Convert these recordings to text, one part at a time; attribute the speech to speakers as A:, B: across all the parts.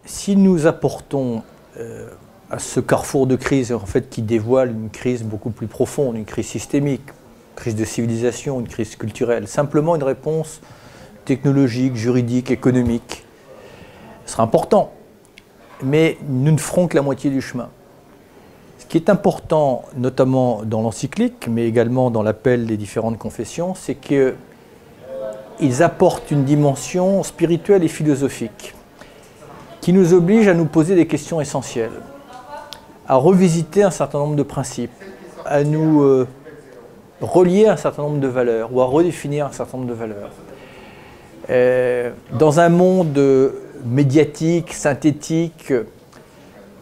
A: si nous apportons à ce carrefour de crise, en fait, qui dévoile une crise beaucoup plus profonde, une crise systémique, une crise de civilisation, une crise culturelle, simplement une réponse technologique, juridique, économique, ce sera important, mais nous ne ferons que la moitié du chemin. Ce qui est important, notamment dans l'encyclique, mais également dans l'appel des différentes confessions, c'est qu'ils apportent une dimension spirituelle et philosophique qui nous oblige à nous poser des questions essentielles, à revisiter un certain nombre de principes, à nous relier un certain nombre de valeurs ou à redéfinir un certain nombre de valeurs. Dans un monde médiatique, synthétique,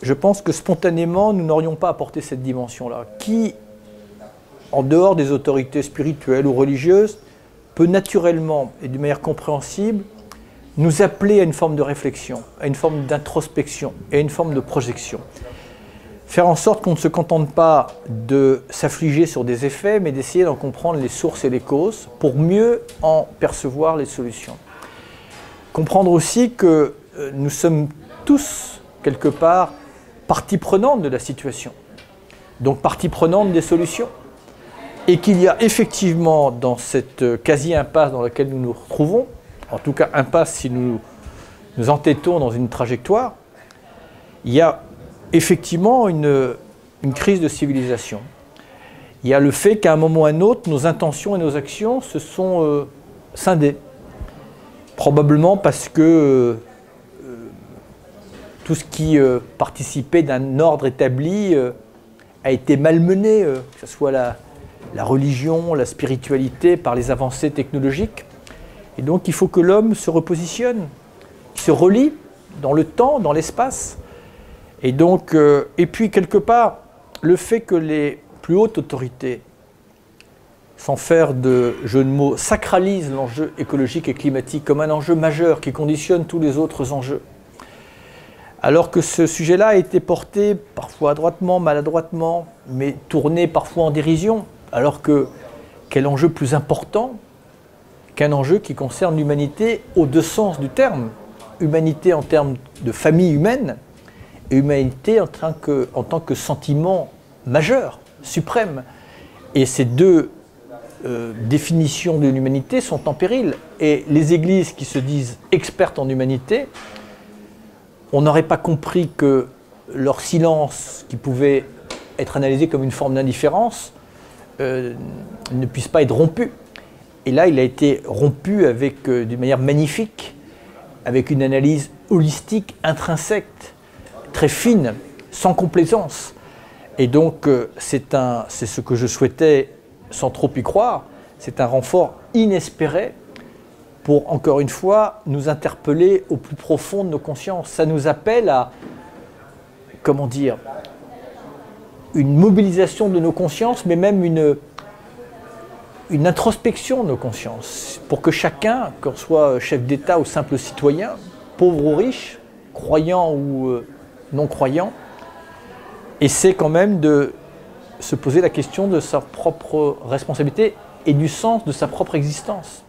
A: je pense que spontanément, nous n'aurions pas apporté cette dimension-là, qui, en dehors des autorités spirituelles ou religieuses, peut naturellement et d'une manière compréhensible nous appeler à une forme de réflexion, à une forme d'introspection et à une forme de projection. Faire en sorte qu'on ne se contente pas de s'affliger sur des effets, mais d'essayer d'en comprendre les sources et les causes pour mieux en percevoir les solutions. Comprendre aussi que nous sommes tous, quelque part, partie prenante de la situation, donc partie prenante des solutions, et qu'il y a effectivement dans cette quasi-impasse dans laquelle nous nous retrouvons, en tout cas impasse si nous nous entêtons dans une trajectoire, il y a effectivement une crise de civilisation. Il y a le fait qu'à un moment ou à un autre, nos intentions et nos actions se sont scindées. Probablement parce que tout ce qui participait d'un ordre établi a été malmené, que ce soit la religion, la spiritualité, par les avancées technologiques. Et donc il faut que l'homme se repositionne, se relie dans le temps, dans l'espace. Et donc, et puis quelque part, le fait que les plus hautes autorités, sans faire de jeu de mots, sacralisent l'enjeu écologique et climatique comme un enjeu majeur qui conditionne tous les autres enjeux. Alors que ce sujet-là a été porté parfois adroitement, maladroitement, mais tourné parfois en dérision, alors que quel enjeu plus important qu'un enjeu qui concerne l'humanité aux deux sens du terme. Humanité en termes de famille humaine, et humanité en tant que sentiment majeur, suprême. Et ces deux définitions de l'humanité sont en péril. Et les églises qui se disent expertes en humanité, on n'aurait pas compris que leur silence, qui pouvait être analysé comme une forme d'indifférence, ne puisse pas être rompu. Et là, il a été rompu avec, d'une manière magnifique, avec une analyse holistique, intrinsèque, très fine, sans complaisance. Et donc, c'est ce que je souhaitais, sans trop y croire, c'est un renfort inespéré pour, encore une fois, nous interpeller au plus profond de nos consciences. Ça nous appelle à, comment dire, une mobilisation de nos consciences, mais même une introspection de nos consciences, pour que chacun, qu'on soit chef d'État ou simple citoyen, pauvre ou riche, croyant ou non-croyant, essaie quand même de se poser la question de sa propre responsabilité et du sens de sa propre existence.